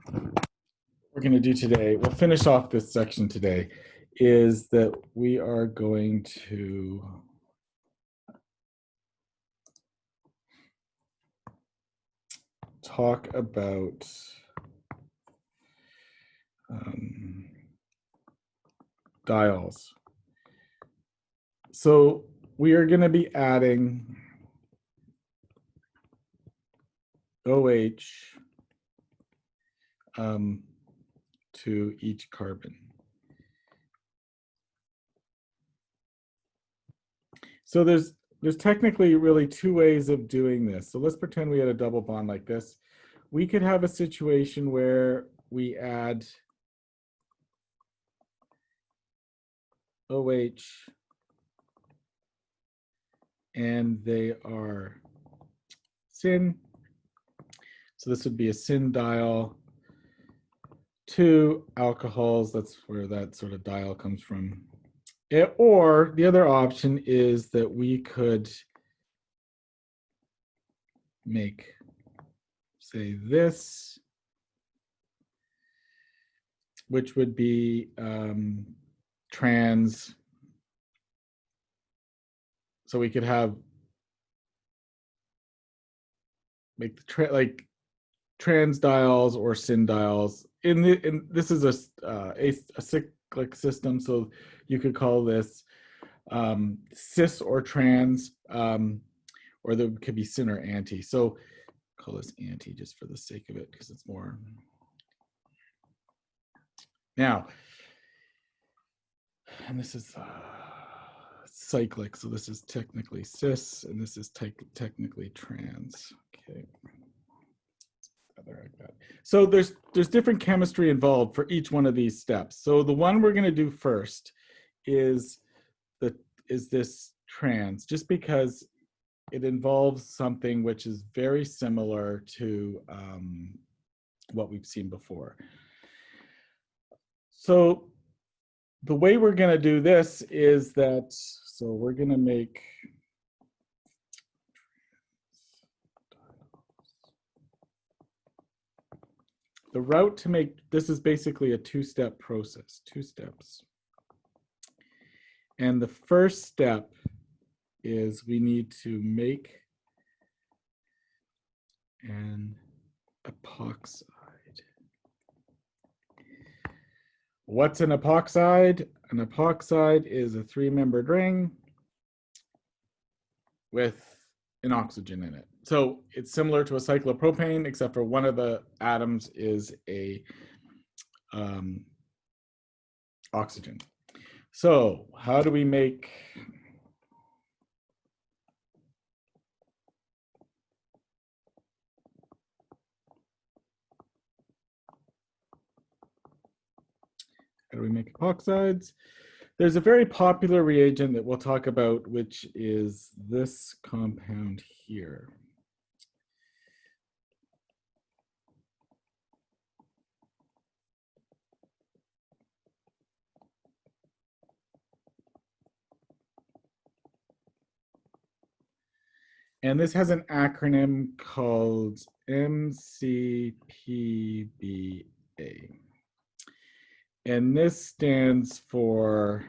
we're going to do today, we'll finish off this section today, is that we are going to talk about diols. So we are going to be adding OH to each carbon. So there's technically really two ways of doing this. So let's pretend we had a double bond like this. We could have a situation where we add OH and they are syn. So this would be a syn diol. Two alcohols, that's where that sort of diol comes from. Or the other option is that we could make, say, this, which would be trans. So we could have make the like trans diols or syn diols. In this is a cyclic system, so you could call this cis or trans, or there could be syn or anti. So call this anti just for the sake of it, because it's more. Now, and this is cyclic, so this is technically cis, and this is technically trans. Okay. So there's different chemistry involved for each one of these steps. So the one we're going to do first is this trans, just because it involves something which is very similar to what we've seen before. So the way we're going to do this is that, so we're going to make the route to make, this is basically a two-step process, 2 steps. And the first step is we need to make an epoxide. What's an epoxide? An epoxide is a 3-membered ring with an oxygen in it. So it's similar to a cyclopropane, except for one of the atoms is a oxygen. So how do we make epoxides? There's a very popular reagent that we'll talk about, which is this compound here. And this has an acronym called MCPBA. And this stands for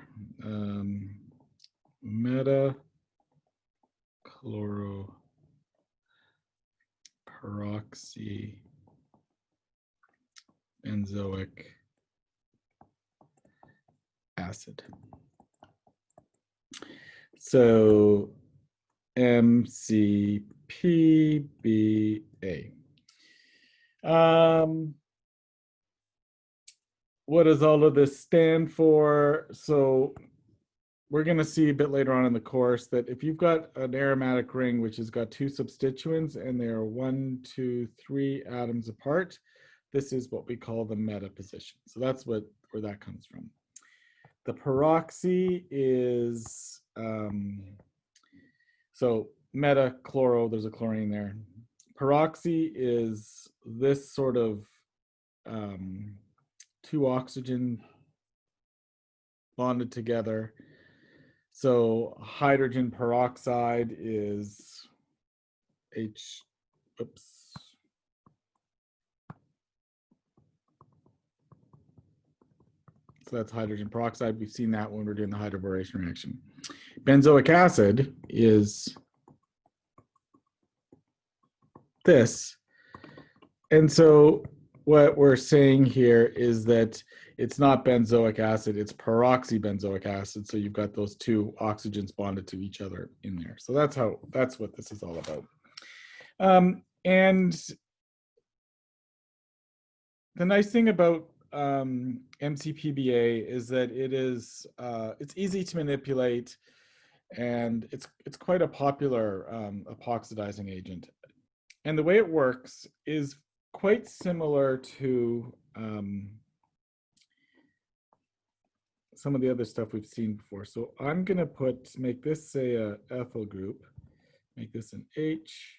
metachloroperoxybenzoic acid. So MCPBA. What does all of this stand for? So we're going to see a bit later on in the course that if you've got an aromatic ring which has got 2 substituents and they are 1, 2, 3 atoms apart, this is what we call the meta position. So that's where that comes from. The peroxy is, so meta-chloro, there's a chlorine there. Peroxy is this sort of 2 oxygen bonded together. So hydrogen peroxide is So that's hydrogen peroxide. We've seen that when we're doing the hydroboration reaction. Benzoic acid is this. And so what we're saying here is that it's not benzoic acid, it's peroxybenzoic acid. So you've got those two oxygens bonded to each other in there. So that's what this is all about. And the nice thing about MCPBA is that it's easy to manipulate, and it's quite a popular epoxidizing agent. And the way it works is quite similar to some of the other stuff we've seen before. So I'm going to make this, say, a ethyl group, make this an H,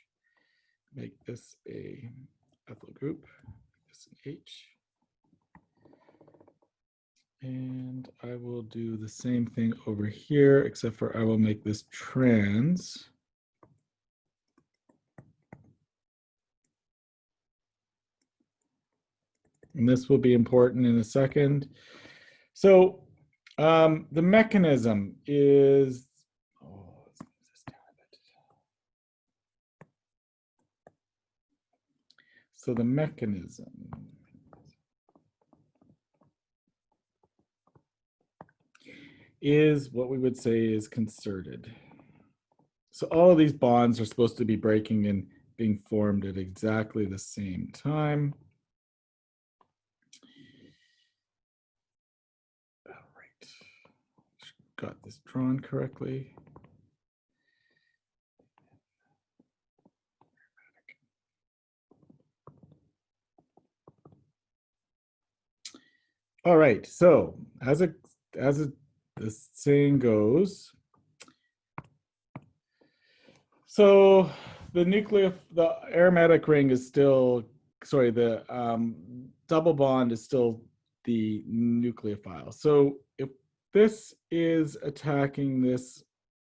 make this a ethyl group, make this an H. And I will do the same thing over here, except for I will make this trans. And this will be important in a second. So the mechanism is, let's move this down a bit. So the mechanism is what we would say is concerted. So all of these bonds are supposed to be breaking and being formed at exactly the same time. All right, got this drawn correctly. All right, so this saying goes, so the aromatic ring is still, sorry, the double bond is still the nucleophile. So if this is attacking this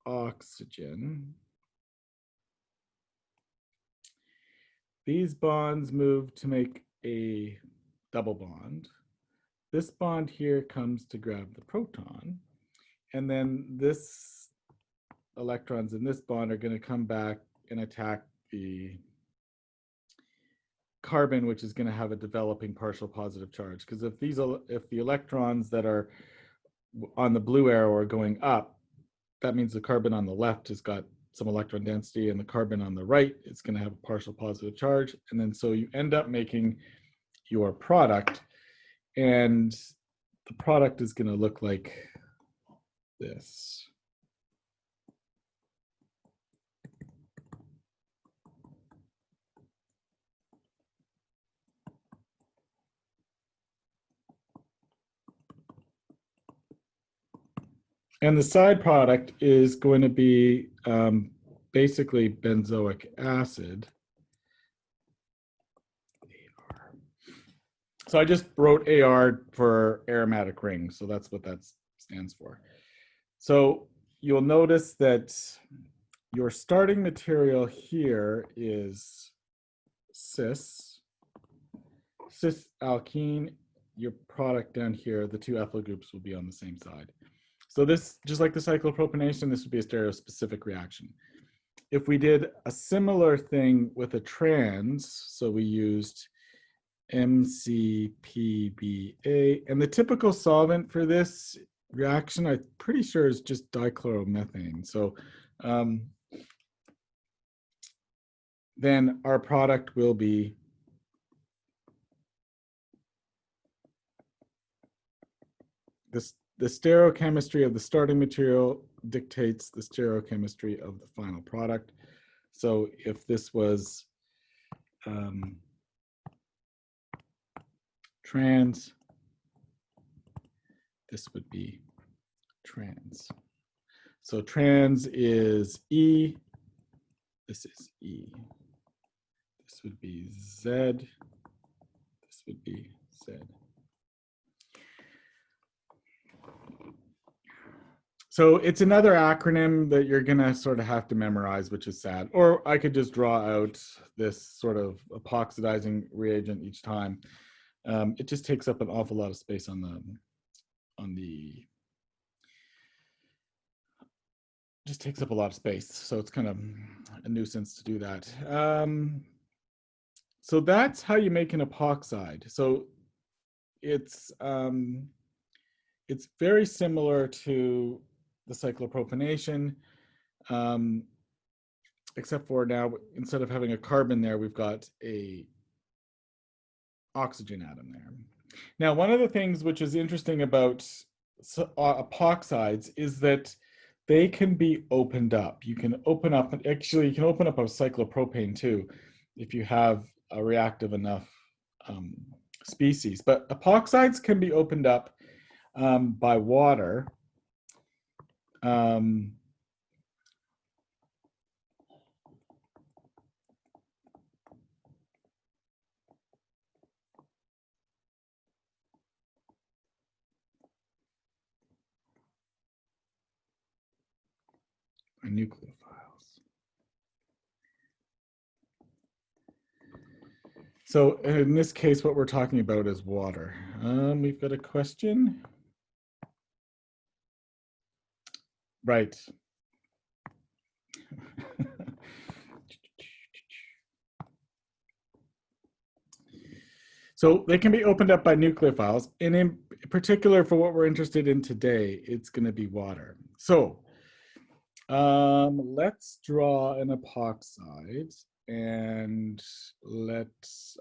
oxygen, these bonds move to make a double bond. This bond here comes to grab the proton, and then this electrons in this bond are going to come back and attack the carbon, which is going to have a developing partial positive charge. Because if the electrons that are on the blue arrow are going up, that means the carbon on the left has got some electron density, and the carbon on the right is going to have a partial positive charge. And then so you end up making your product, and the product is going to look like this. And the side product is going to be basically benzoic acid. So I just wrote AR for aromatic ring, so that's what that stands for. So you'll notice that your starting material here is cis alkene. Your product down here, the two ethyl groups, will be on the same side. So this, just like the cyclopropanation, this would be a stereospecific reaction. If we did a similar thing with a trans, so we used MCPBA, and the typical solvent for this reaction, I'm pretty sure, is just dichloromethane. So then our product will be this. The stereochemistry of the starting material dictates the stereochemistry of the final product. So if this was trans, this would be trans. So trans is E, this is E. This would be Z, this would be Z. So it's another acronym that you're gonna sort of have to memorize, which is sad. Or I could just draw out this sort of epoxidizing reagent each time. It just takes up an awful lot of space on on the, just takes up a lot of space. So it's kind of a nuisance to do that. So that's how you make an epoxide. So it's very similar to the cyclopropanation, except for now, instead of having a carbon there, we've got a oxygen atom there. Now, one of the things which is interesting about epoxides is that they can be opened up. You can open up, actually, you can open up a cyclopropane too, if you have a reactive enough species. But epoxides can be opened up by water. Nucleophiles. So in this case, what we're talking about is water. We've got a question. Right. So they can be opened up by nucleophiles. And in particular, for what we're interested in today, it's going to be water. So let's draw an epoxide, and let's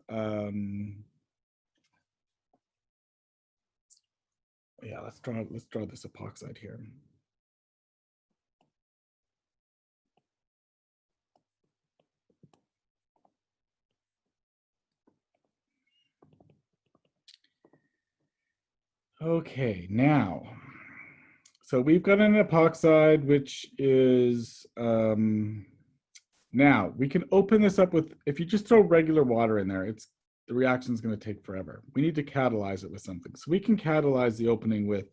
draw this epoxide here. Okay, now, so we've got an epoxide, which is, now we can open this up with, if you just throw regular water in there, the reaction is going to take forever. We need to catalyze it with something. So we can catalyze the opening with,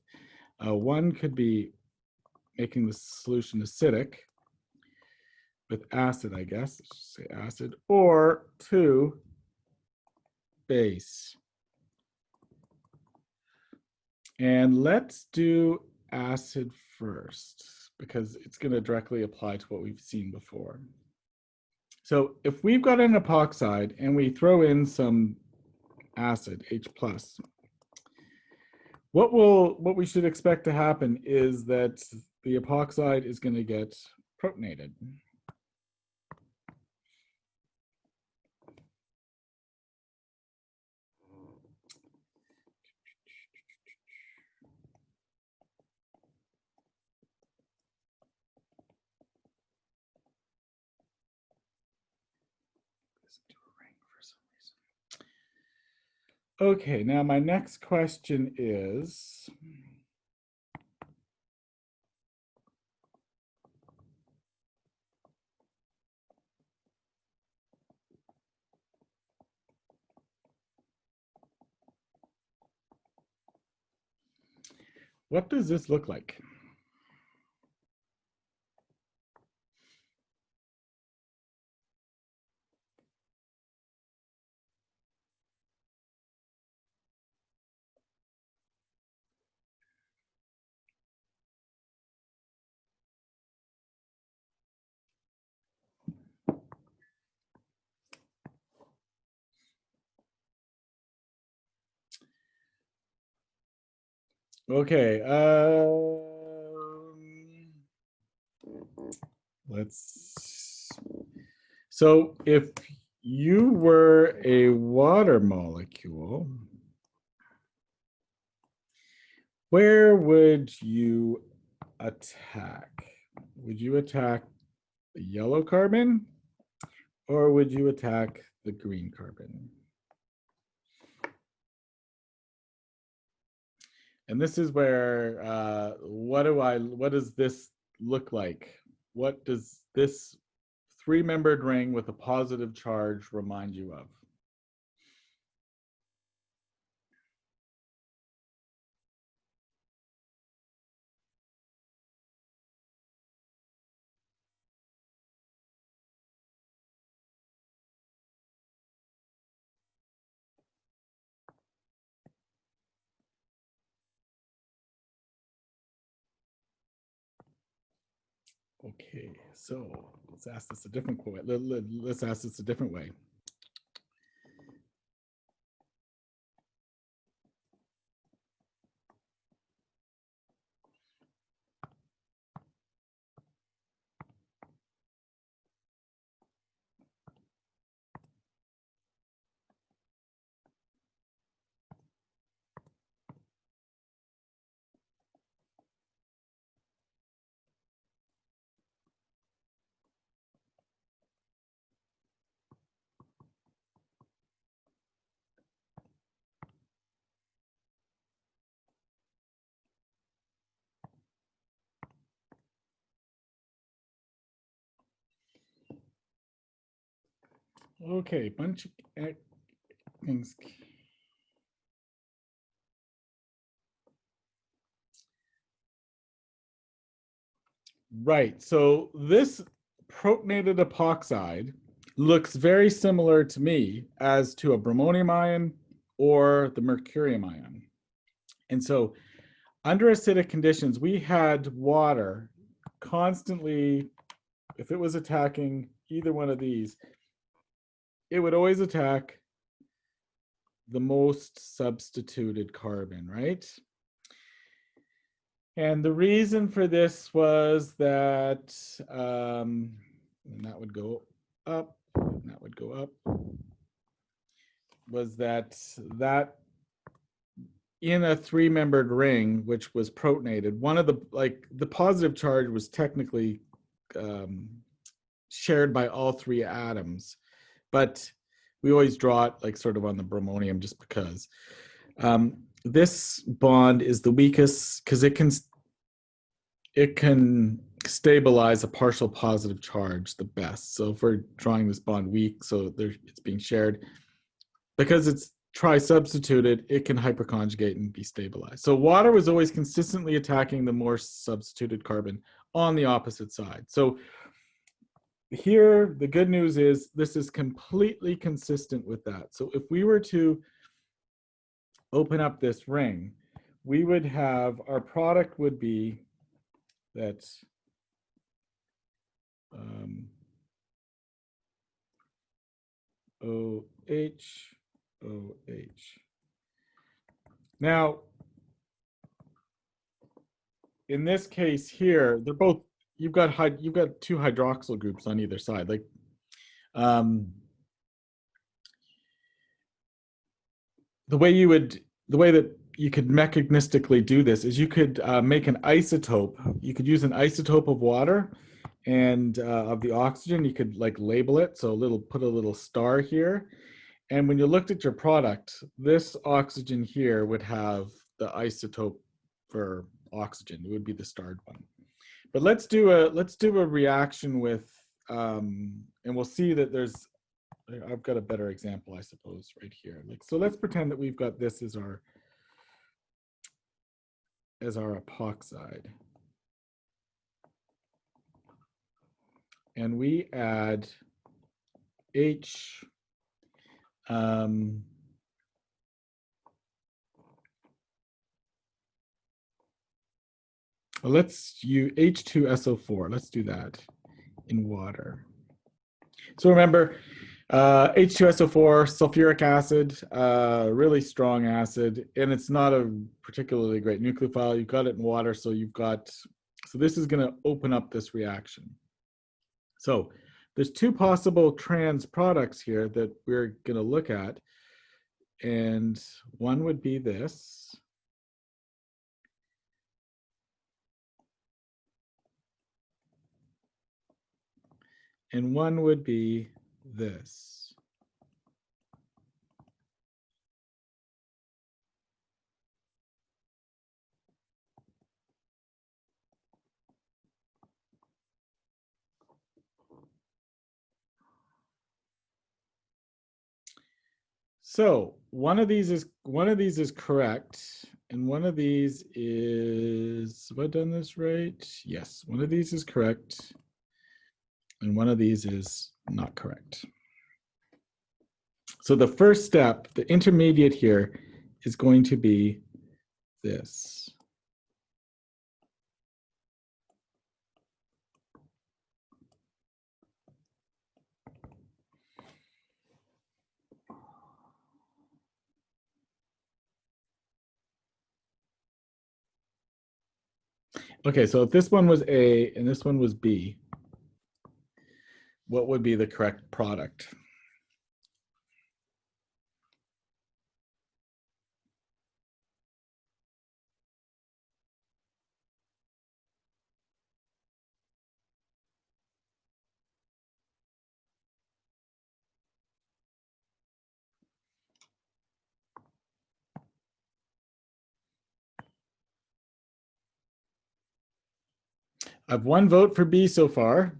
one could be making the solution acidic with acid, I guess, let's just say acid, or two, base. And let's do acid first, because it's going to directly apply to what we've seen before. So if we've got an epoxide and we throw in some acid, H+, what we should expect to happen is that the epoxide is going to get protonated. Okay, now my next question is, what does this look like? Okay, so if you were a water molecule, where would you attack? Would you attack the yellow carbon, or would you attack the green carbon? And this is where, what does this look like? What does this three-membered ring with a positive charge remind you of? Okay, so let's ask this a different way. Let's ask this a different way. Okay, bunch of things. Right, so this protonated epoxide looks very similar to me as to a bromonium ion or the mercurium ion. And so under acidic conditions, we had water constantly, if it was attacking either one of these, it would always attack the most substituted carbon, right? And the reason for this was that, and that would go up, and that would go up, was that in a three-membered ring, which was protonated, one of the positive charge was technically shared by all three atoms, but we always draw it like sort of on the bromonium just because. This bond is the weakest because it can stabilize a partial positive charge the best. So if we're drawing this bond weak, so it's being shared, because it's tri-substituted, it can hyperconjugate and be stabilized. So water was always consistently attacking the more substituted carbon on the opposite side. So here, the good news is this is completely consistent with that. So if we were to open up this ring, we would have, our product would be that OH, OH. Now, in this case here, they're both, you've got two hydroxyl groups on either side. Like, the way that you could mechanistically do this is you could make an isotope. You could use an isotope of water and of the oxygen. You could like label it, so put a little star here. And when you looked at your product, this oxygen here would have the isotope for oxygen. It would be the starred one. But let's do a reaction with, and we'll see that I've got a better example, I suppose, right here. Like, so let's pretend that we've got this as our epoxide. And we add H, let's use H2SO4. Let's do that in water. So remember, H2SO4, sulfuric acid, really strong acid, and it's not a particularly great nucleophile. You've got it in water, so this is going to open up this reaction. So there's two possible trans products here that we're going to look at, and one would be this. And one would be this. So one of these is correct, and one of these is, have I done this right? Yes, one of these is correct, and one of these is not correct. So the first step, the intermediate here, is going to be this. Okay, so if this one was A and this one was B, what would be the correct product? I have one vote for B so far.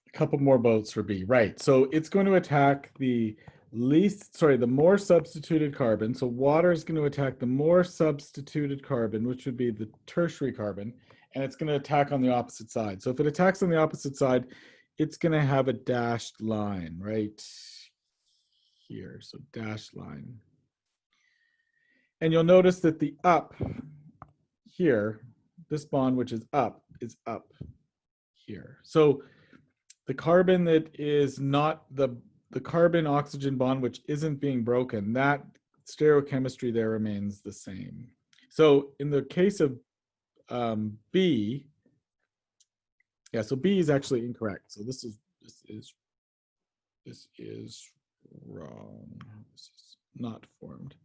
A couple more votes for B, right. So it's going to attack the more substituted carbon. So water is going to attack the more substituted carbon, which would be the tertiary carbon, and it's going to attack on the opposite side. So if it attacks on the opposite side, it's going to have a dashed line right here. So dashed line. And you'll notice that the up here, this bond, which is up here. So the carbon that is not the carbon oxygen bond, which isn't being broken, that stereochemistry there remains the same. So in the case of B, yeah, so B is actually incorrect. So this is wrong. This is not formed.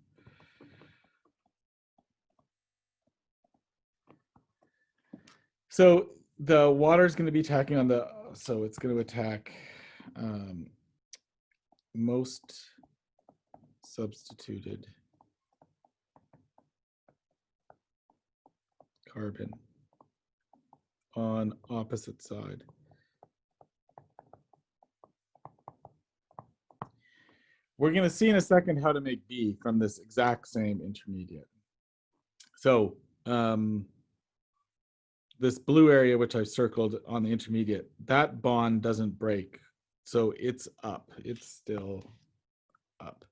So the water is going to be attacking on the, so it's going to attack most substituted carbon on opposite side. We're going to see in a second how to make B from this exact same intermediate. So this blue area, which I circled on the intermediate, that bond doesn't break. So it's up. It's still up.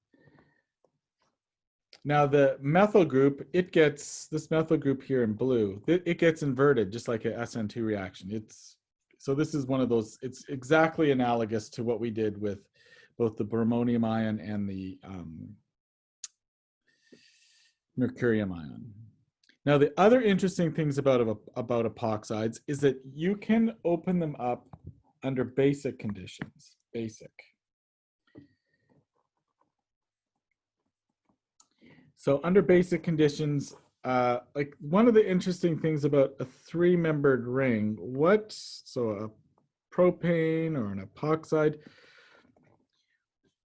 Now the methyl group, it gets, this methyl group here in blue, it gets inverted just like a SN2 reaction. So this is one of those, it's exactly analogous to what we did with both the bromonium ion and the mercurium ion. Now, the other interesting things about epoxides is that you can open them up under basic conditions. Basic. So under basic conditions, like one of the interesting things about a three-membered ring, so a propane or an epoxide,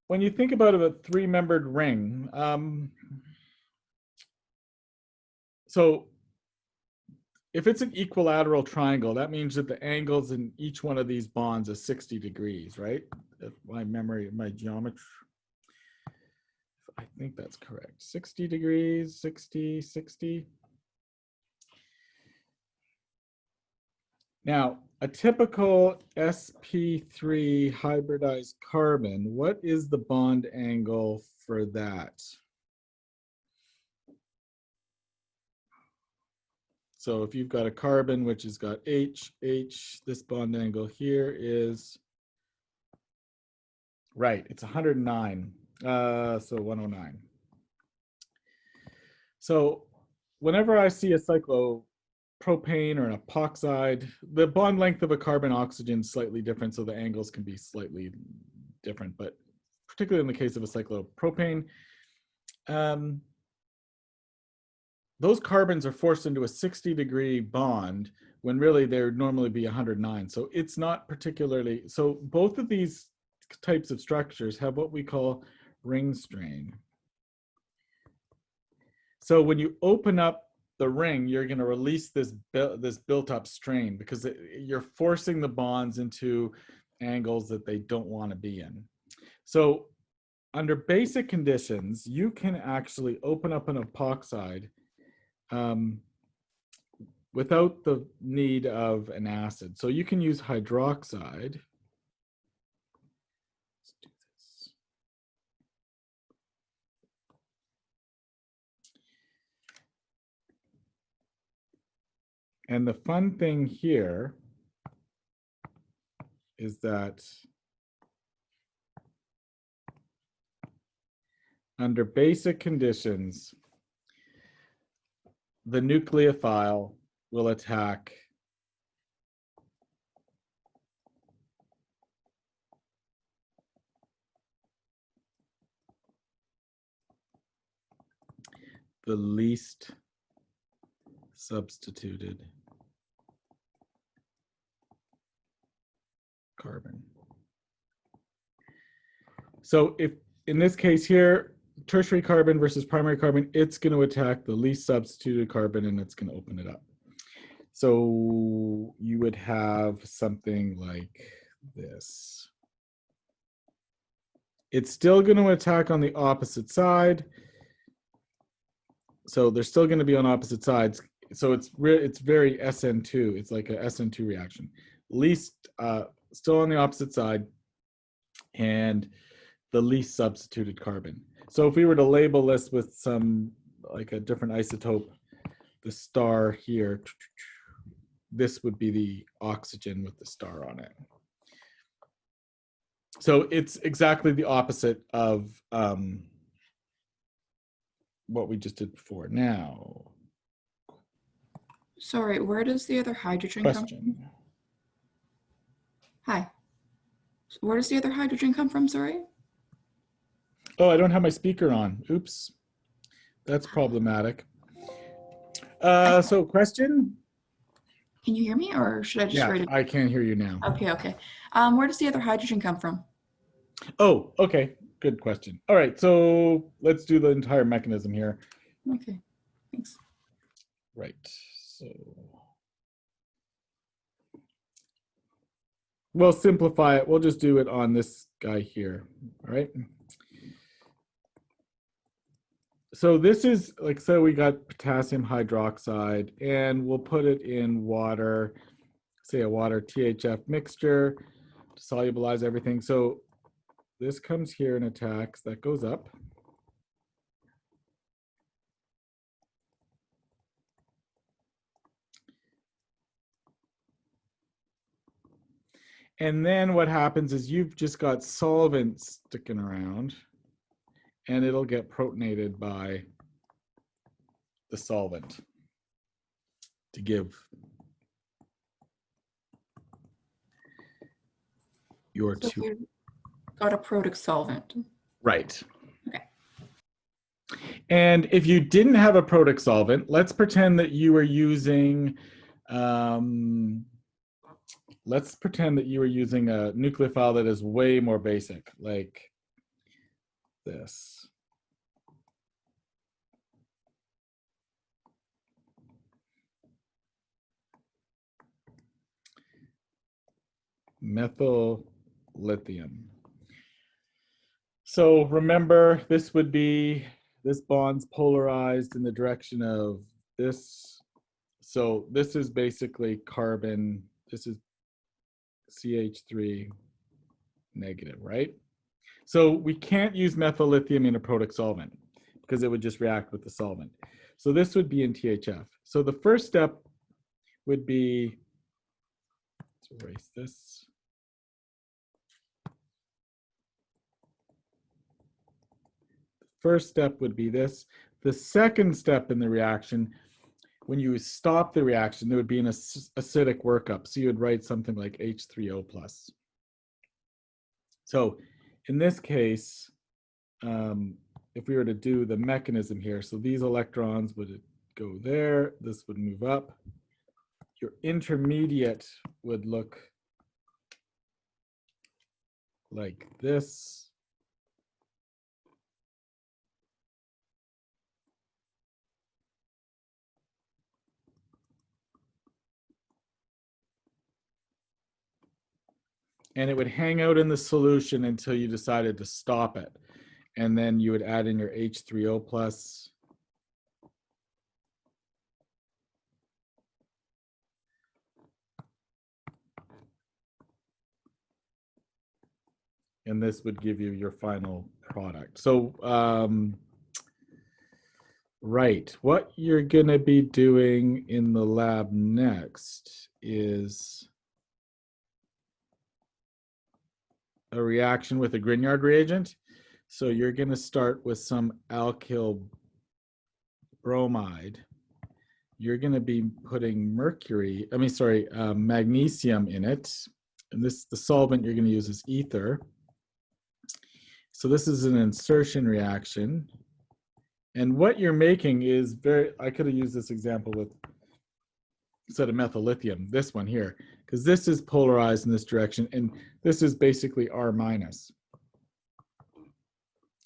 when you think about a three-membered ring, so if it's an equilateral triangle, that means that the angles in each one of these bonds is 60 degrees, right? If my geometry, I think that's correct. 60 degrees, 60, 60. Now, a typical sp3 hybridized carbon, what is the bond angle for that? So if you've got a carbon which has got H, this bond angle here is, right, it's 109, so 109. So whenever I see a cyclopropane or an epoxide, the bond length of a carbon oxygen is slightly different, so the angles can be slightly different, but particularly in the case of a cyclopropane, those carbons are forced into a 60-degree bond when really they'd normally be 109. So it's not particularly, so both of these types of structures have what we call ring strain. So when you open up the ring, you're going to release this built-up strain because you're forcing the bonds into angles that they don't want to be in. So under basic conditions, you can actually open up an epoxide without the need of an acid. So you can use hydroxide. Let's do this. And the fun thing here is that under basic conditions, the nucleophile will attack the least substituted carbon. So if in this case here, tertiary carbon versus primary carbon, it's going to attack the least substituted carbon and it's going to open it up. So you would have something like this. It's still going to attack on the opposite side. So they're still going to be on opposite sides. So it's very SN2. It's like a SN2 reaction. Least still on the opposite side, and the least substituted carbon. So if we were to label this with some like a different isotope, the star here, this would be the oxygen with the star on it. So it's exactly the opposite of what we just did before. Now, sorry, where does the other hydrogen come from? Hi. Where does the other hydrogen come from, sorry? Oh, I don't have my speaker on. Oops. That's problematic. So question? Can you hear me, or should I just write it? I can hear you now. Okay. Where does the other hydrogen come from? Oh, okay. Good question. All right, so let's do the entire mechanism here. Okay, thanks. Right, so we'll simplify it. We'll just do it on this guy here, all right? So this is, like, so we got potassium hydroxide, and we'll put it in water, say a water THF mixture to solubilize everything. So this comes here and attacks, that goes up. And then what happens is you've just got solvents sticking around, and it'll get protonated by the solvent to give your So two. we've got a protic solvent. Right. Okay. And if you didn't have a protic solvent, let's pretend that you were using, let's pretend that you were using a nucleophile that is way more basic, like this. Methyl lithium. So remember, this would be, this bond's polarized in the direction of this. So this is basically carbon, this is CH3 negative, right? So we can't use methyl lithium in a protic solvent because it would just react with the solvent. So this would be in THF. So the first step would be, let's erase this. First step would be this. The second step in the reaction, when you stop the reaction, there would be an acidic workup. So you would write something like H3O plus. So in this case, if we were to do the mechanism here, so these electrons would go there, this would move up. Your intermediate would look like this. And it would hang out in the solution until you decided to stop it. And then you would add in your H3O plus. And this would give you your final product. So, right, what you're gonna be doing in the lab next is a reaction with a Grignard reagent. So you're gonna start with some alkyl bromide, you're going to be putting magnesium in it. And the solvent you're going to use is ether. So this is an insertion reaction. And what you're making is I could have used this example with instead of methyl lithium, this one here, because this is polarized in this direction, and this is basically R minus.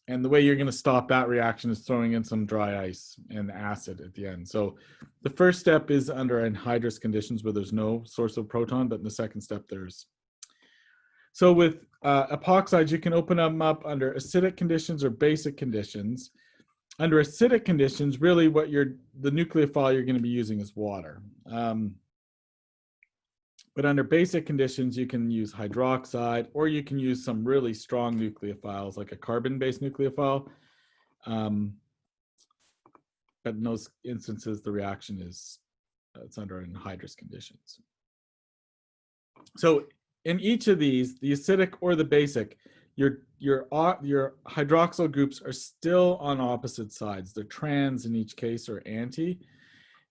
And the way you're going to stop that reaction is throwing in some dry ice and acid at the end. So the first step is under anhydrous conditions where there's no source of proton, but in the second step there's. So with epoxides, you can open them up under acidic conditions or basic conditions. Under acidic conditions, really the nucleophile you're going to be using is water. But under basic conditions, you can use hydroxide, or you can use some really strong nucleophiles, like a carbon-based nucleophile. But in those instances, the reaction is it's under anhydrous conditions. So in each of these, the acidic or the basic, your hydroxyl groups are still on opposite sides. They're trans in each case or anti.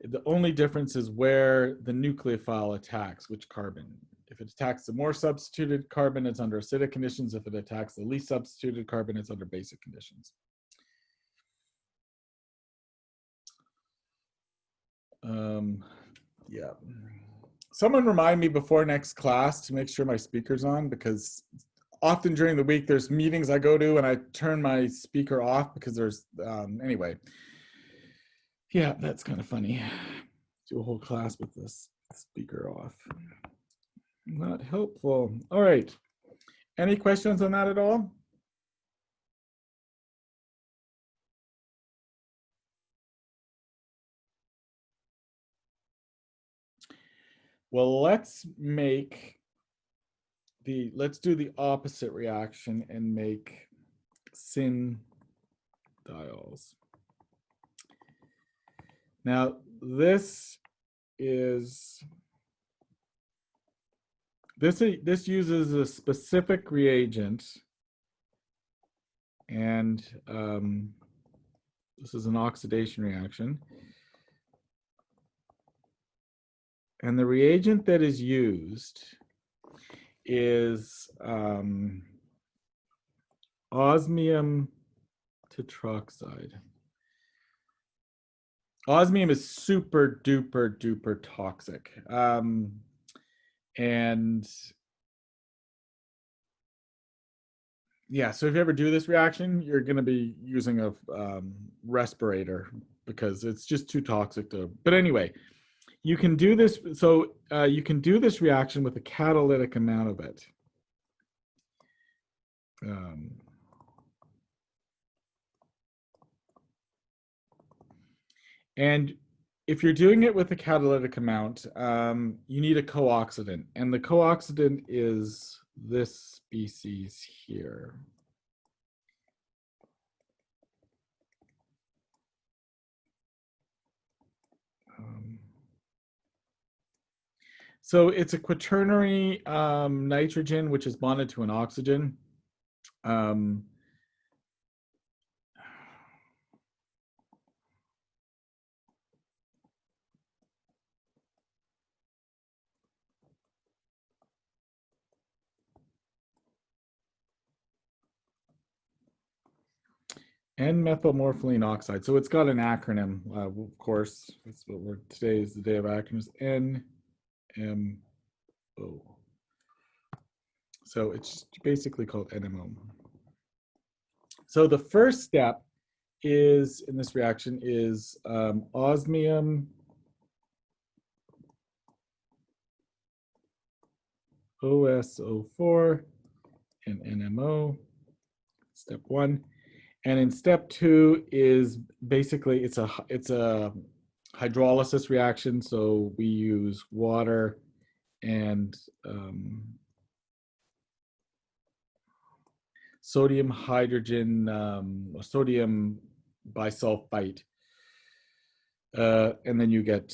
The only difference is where the nucleophile attacks, which carbon. If it attacks the more substituted carbon, it's under acidic conditions. If it attacks the least substituted carbon, it's under basic conditions. Yeah. Someone remind me before next class to make sure my speaker's on, because often during the week there's meetings I go to and I turn my speaker off because there's, anyway. Yeah, that's kind of funny. Do a whole class with this speaker off. Not helpful. All right. Any questions on that at all? Well, let's do the opposite reaction and make syn diols. Now, this uses a specific reagent, and this is an oxidation reaction. And the reagent that is used is osmium tetroxide. Osmium is super duper duper toxic. And yeah, so if you ever do this reaction, you're going to be using a respirator because it's just too toxic to. But anyway, you can do this. So you can do this reaction with a catalytic amount of it. And if you're doing it with a catalytic amount, you need a co-oxidant. And the co-oxidant is this species here. So it's a quaternary nitrogen, which is bonded to an oxygen. N-methylmorpholine oxide. So it's got an acronym, of course. That's what today is the day of acronyms. NMO. So it's basically called NMO. So the first step is in this reaction is osmium OSO4 and NMO. Step one. And in step two is basically it's a hydrolysis reaction. So we use water and sodium sodium bisulfite, and then you get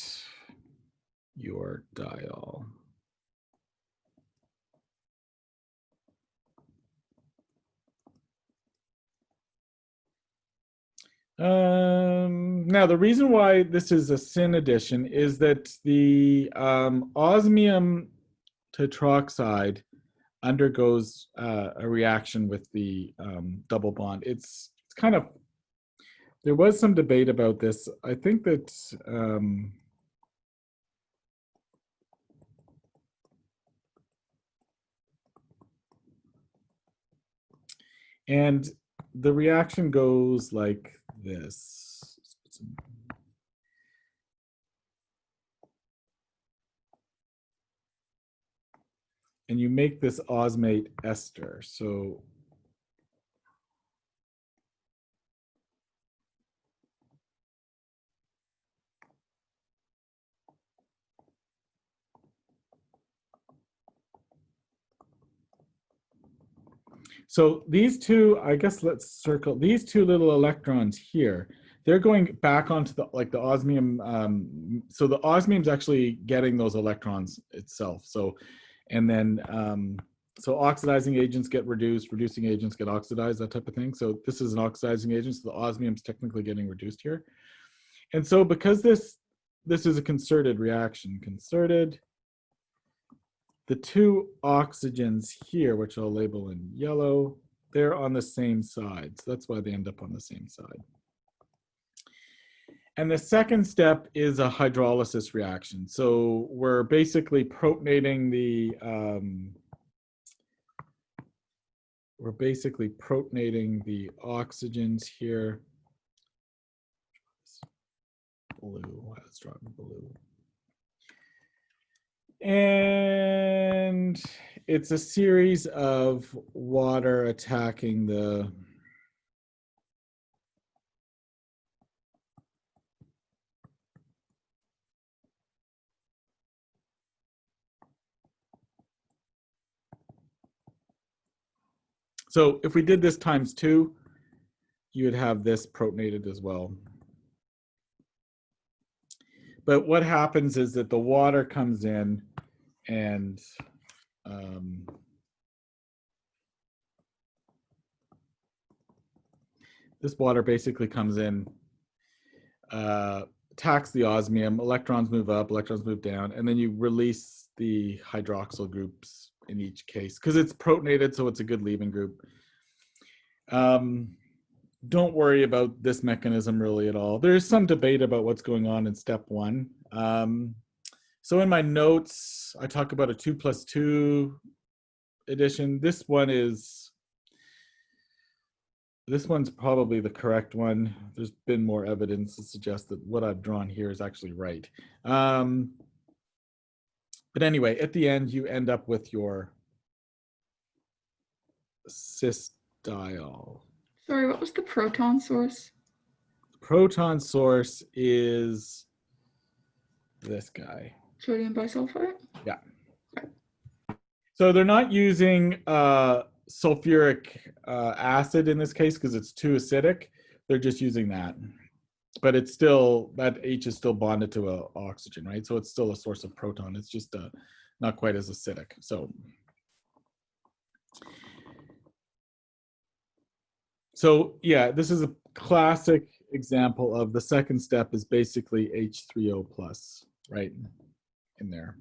your diol. now the reason why this is a syn addition is that the osmium tetroxide undergoes a reaction with the double bond. It's kind of, there was some debate about this. I think that and the reaction goes like this. And you make this osmate ester. So these two, I guess let's circle these two little electrons here. They're going back onto the like the osmium. So the osmium's actually getting those electrons itself. So, and then so oxidizing agents get reduced, reducing agents get oxidized, that type of thing. So this is an oxidizing agent, so the osmium's technically getting reduced here. And so because this is a concerted reaction, the two oxygens here, which I'll label in yellow, they're on the same side. So that's why they end up on the same side. And the second step is a hydrolysis reaction. So we're basically protonating the oxygens here. Blue, let's draw blue. And it's a series of water attacking the so if we did this times 2, you would have this protonated as well. But what happens is that the water comes in and this water basically comes in, attacks the osmium, electrons move up, electrons move down, and then you release the hydroxyl groups in each case because it's protonated, so it's a good leaving group. Don't worry about this mechanism really at all. There's some debate about what's going on in step 1. So in my notes, I talk about a 2+2 addition. This one's probably the correct one. There's been more evidence to suggest that what I've drawn here is actually right. But anyway, at the end, you end up with your cis-diol. Sorry, what was the proton source? The proton source is this guy. Sodium bisulfite? Yeah. Okay. So they're not using sulfuric acid in this case because it's too acidic. They're just using that. But it's still, that H is still bonded to an oxygen, right? So it's still a source of proton. It's just not quite as acidic. So yeah, this is a classic example of the second step is basically H3O plus, right, in there.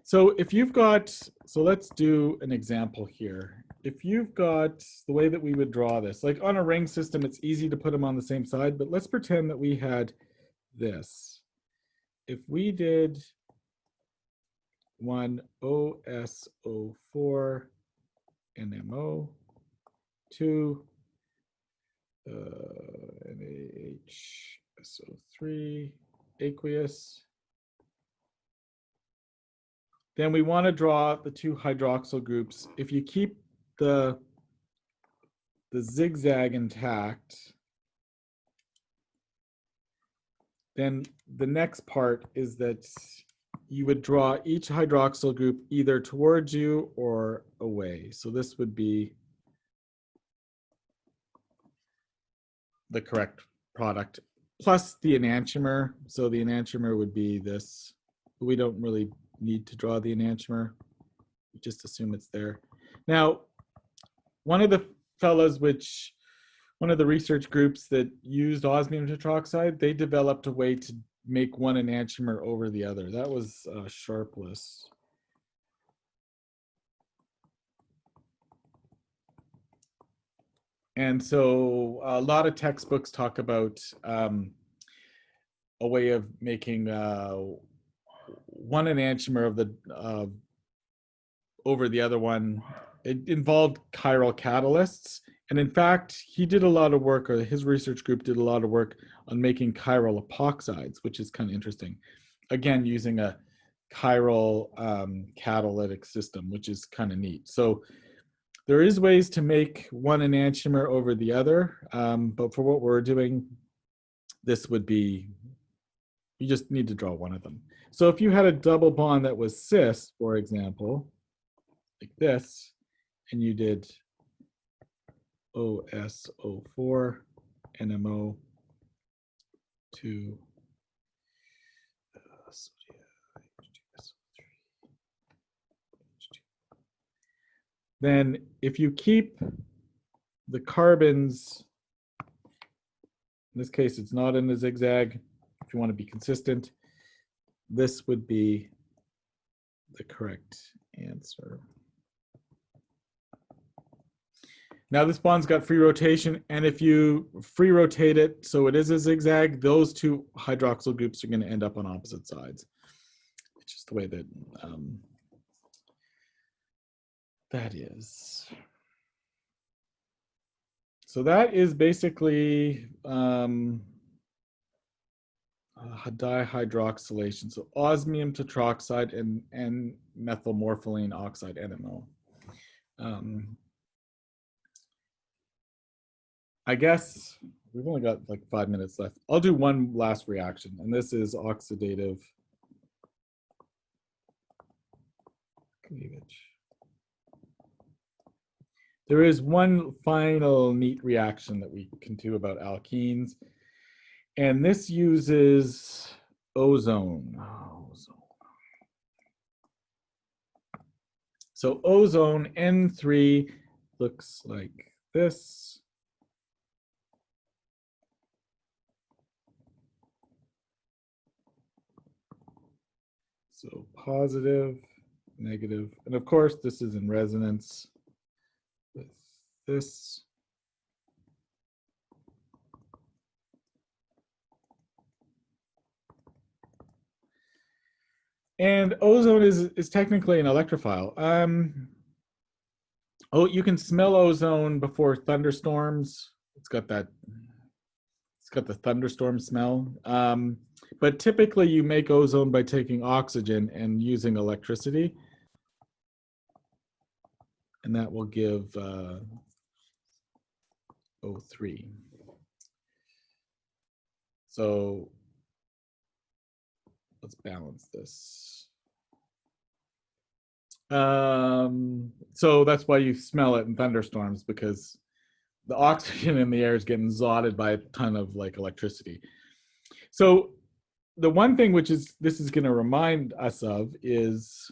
So if you've got, so let's do an example here. If you've got the way that we would draw this, like on a ring system, it's easy to put them on the same side, but let's pretend that we had this. If we did one OSO4 NMO, 2 NaHSO3 aqueous. Then we want to draw the two hydroxyl groups. If you keep the zigzag intact, then the next part is that you would draw each hydroxyl group either towards you or away. So this would be the correct product, plus the enantiomer. So the enantiomer would be this. We don't really need to draw the enantiomer. Just assume it's there. Now, one of the one of the research groups that used osmium tetroxide, they developed a way to make one enantiomer over the other. That was Sharpless. And so a lot of textbooks talk about a way of making one enantiomer of the over the other one. It involved chiral catalysts. And in fact, he did a lot of work, or his research group did a lot of work on making chiral epoxides, which is kind of interesting. Again, using a chiral catalytic system, which is kind of neat. So there is ways to make one enantiomer over the other, but for what we're doing, this would be, you just need to draw one of them. So if you had a double bond that was cis, for example, like this, and you did OSO4 NMO to then if you keep the carbons, in this case it's not in the zigzag, if you want to be consistent, this would be the correct answer. Now this bond's got free rotation, and if you free rotate it so it is a zigzag, those two hydroxyl groups are going to end up on opposite sides. It's just the way that that is. So that is basically dihydroxylation. So osmium tetroxide and methylmorpholine oxide, NMO. I guess we've only got like 5 minutes left. I'll do one last reaction, and this is oxidative cleavage. There is one final neat reaction that we can do about alkenes, and this uses ozone. So ozone N3 looks like this. So positive, negative, and of course this is in resonance with this. And ozone is technically an electrophile. Oh, you can smell ozone before thunderstorms. It's got the thunderstorm smell. But typically you make ozone by taking oxygen and using electricity. And that will give O3. So let's balance this. So that's why you smell it in thunderstorms, because the oxygen in the air is getting zotted by a ton of like electricity. So the one thing which is this is going to remind us of is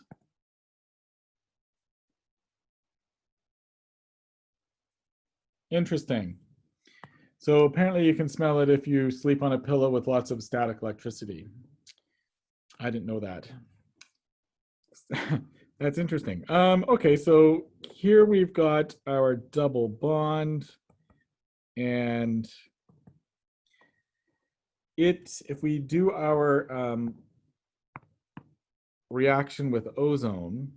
interesting. So apparently you can smell it if you sleep on a pillow with lots of static electricity. I didn't know that. That's interesting. Okay, so here we've got our double bond, and if we do our reaction with ozone,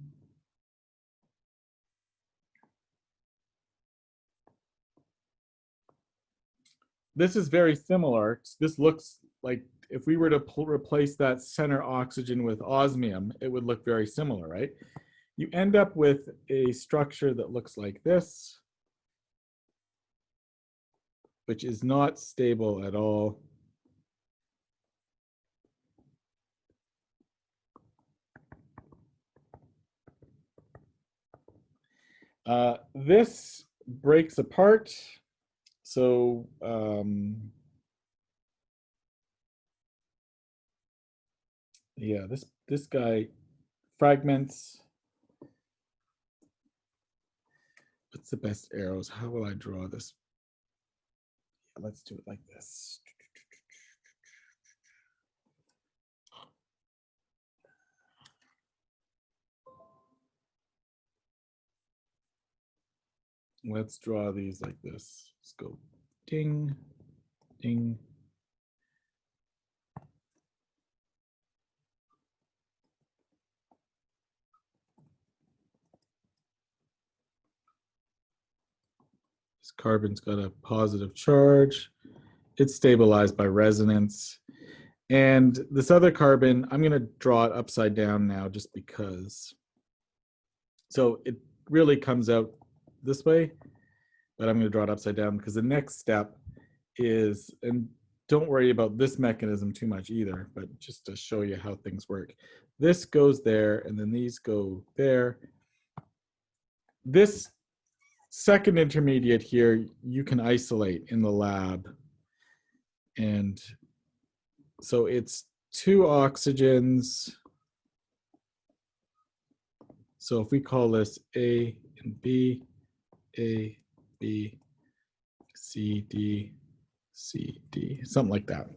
this is very similar. This looks like if we were to replace that center oxygen with osmium, it would look very similar, right? You end up with a structure that looks like this, which is not stable at all. This breaks apart. So yeah, this guy fragments. What's the best arrows? How will I draw this? let's do it like this. Let's draw these like this. Let's go ding, ding. This carbon's got a positive charge. It's stabilized by resonance. And this other carbon, I'm going to draw it upside down now just because. So it really comes out this way, but I'm going to draw it upside down because the next step is, and don't worry about this mechanism too much either, but just to show you how things work. This goes there, and then these go there. This second intermediate here, you can isolate in the lab. And so it's 2 oxygens. So if we call this A and B, A, B, C, D, C, D, something like that.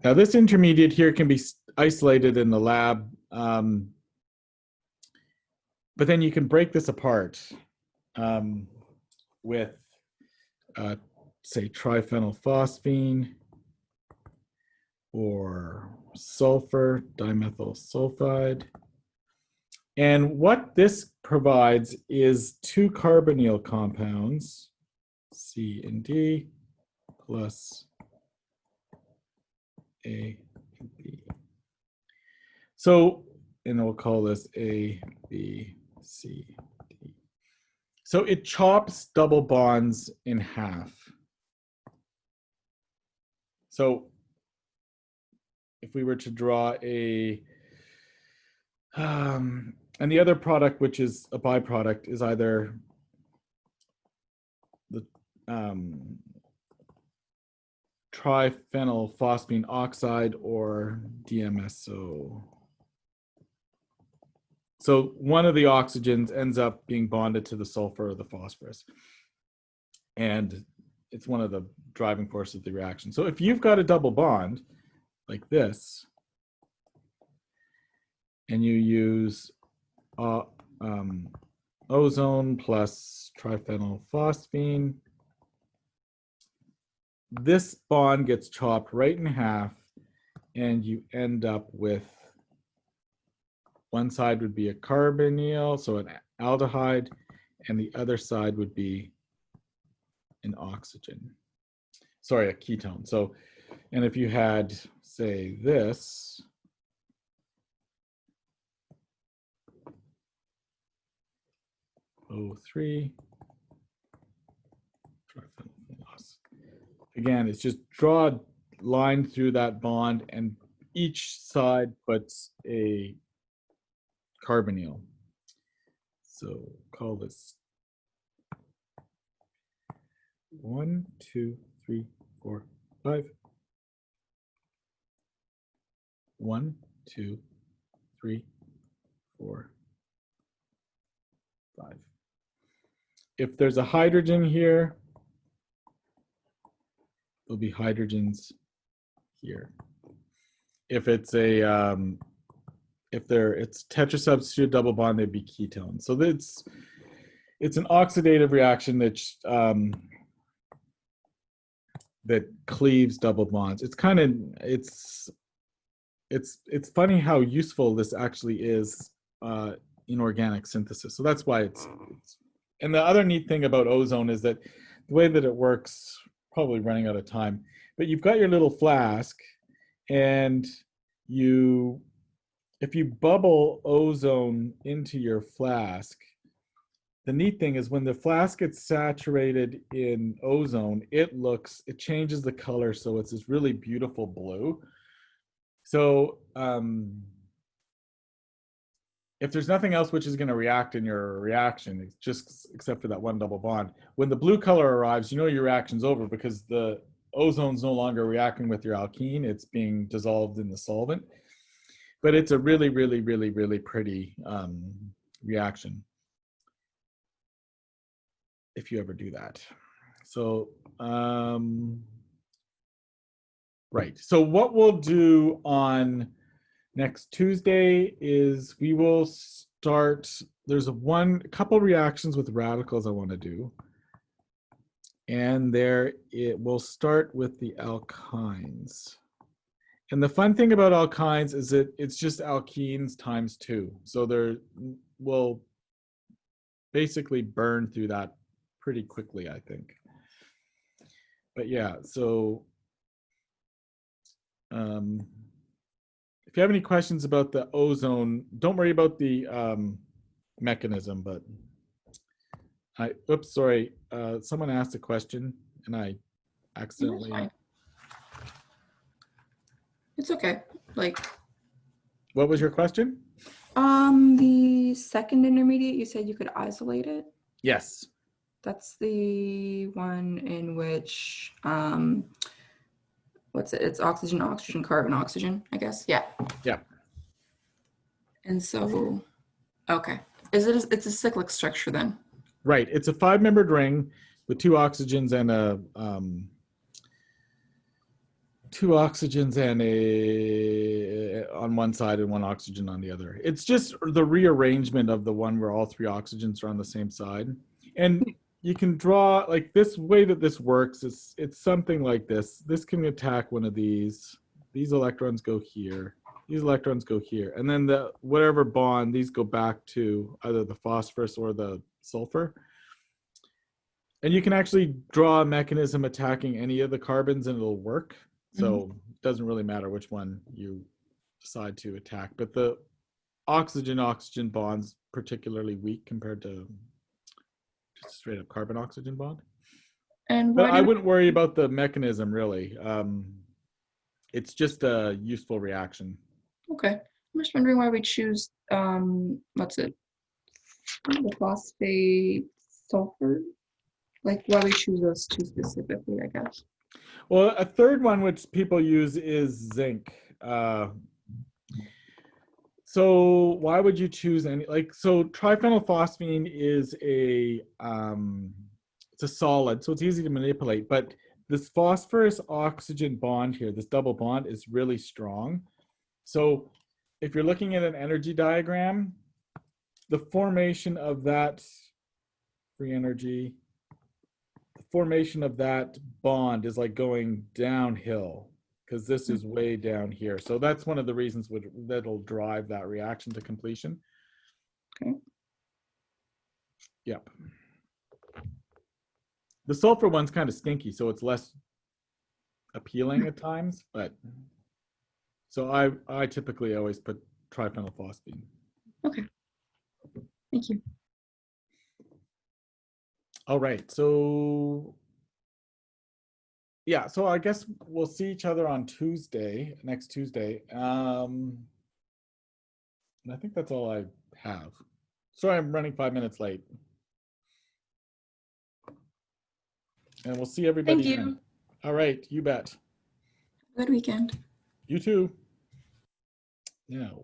Now this intermediate here can be isolated in the lab, but then you can break this apart with, say, triphenylphosphine or sulfur dimethyl sulfide. And what this provides is 2 carbonyl compounds, C and D, plus A and B. So, and we'll call this A, B, C, D. So it chops double bonds in half. So if we were to draw a, and the other product, which is a byproduct, is either the triphenylphosphine oxide or DMSO. So one of the oxygens ends up being bonded to the sulfur or the phosphorus. And it's one of the driving forces of the reaction. So if you've got a double bond like this, and you use ozone plus triphenylphosphine, this bond gets chopped right in half, and you end up with, one side would be a carbonyl, so an aldehyde, and the other side would be an oxygen. Sorry, a ketone. So, and if you had, say, this, O3, again, it's just draw a line through that bond, and each side puts a carbonyl. So call this 1, 2, 3, 4, 5. 1, 2, 3, 4, 5. If there's a hydrogen here, there'll be hydrogens here. If it's a it's tetrasubstitute double bond, they'd be ketones. So it's an oxidative reaction that that cleaves double bonds. It's kind of it's funny how useful this actually is in organic synthesis. So that's why it's and the other neat thing about ozone is that the way that it works, probably running out of time, but you've got your little flask, and if you bubble ozone into your flask, the neat thing is when the flask gets saturated in ozone, it changes the color, so it's this really beautiful blue. So if there's nothing else which is going to react in your reaction, it's just except for that one double bond, when the blue color arrives, you know your reaction's over because the ozone's no longer reacting with your alkene, it's being dissolved in the solvent. But it's a really, really, really, really pretty reaction if you ever do that. So, right. So what we'll do on next Tuesday is we will start, there's a couple reactions with radicals I want to do. And it will start with the alkynes. And the fun thing about alkynes is that it's just alkenes times 2. So we'll basically burn through that pretty quickly, I think. But yeah, so if you have any questions about the ozone, don't worry about the mechanism, but oops, sorry. Someone asked a question and I accidentally. It's okay. Like, what was your question? The second intermediate, you said you could isolate it. Yes. That's the one in which, what's it? It's oxygen, oxygen, carbon, oxygen, I guess. Yeah. Yeah. And so, okay. It's a cyclic structure then? Right. It's a 5-membered ring with 2 oxygens and a on one side and 1 oxygen on the other. It's just the rearrangement of the one where all 3 oxygens are on the same side. And you can draw like this way that this works is it's something like this. This can attack one of these. These electrons go here. These electrons go here. And then whatever bond, these go back to either the phosphorus or the sulfur. And you can actually draw a mechanism attacking any of the carbons and it'll work. So it doesn't really matter which one you decide to attack. But the oxygen-oxygen bond's particularly weak compared to just straight up carbon-oxygen bond. And but I wouldn't worry about the mechanism really. It's just a useful reaction. Okay. I'm just wondering why we choose, what's it? The phosphate sulfur? Like why we choose those 2 specifically, I guess. Well, a third one which people use is zinc. So why would you choose any, so triphenylphosphine is it's a solid, so it's easy to manipulate, but this phosphorus oxygen bond here, this double bond is really strong. So if you're looking at an energy diagram, the formation of that free energy, the formation of that bond is like going downhill because this is way down here. So that's one of the reasons that'll drive that reaction to completion. Okay. Yep. The sulfur one's kind of stinky, so it's less appealing at times, but so I typically always put triphenylphosphine. Okay. Thank you. All right, so yeah, so I guess we'll see each other on Tuesday, next Tuesday. And I think that's all I have. Sorry, I'm running 5 minutes late. And we'll see everybody. Thank you. Then. All right, you bet. Good weekend. You too. Now.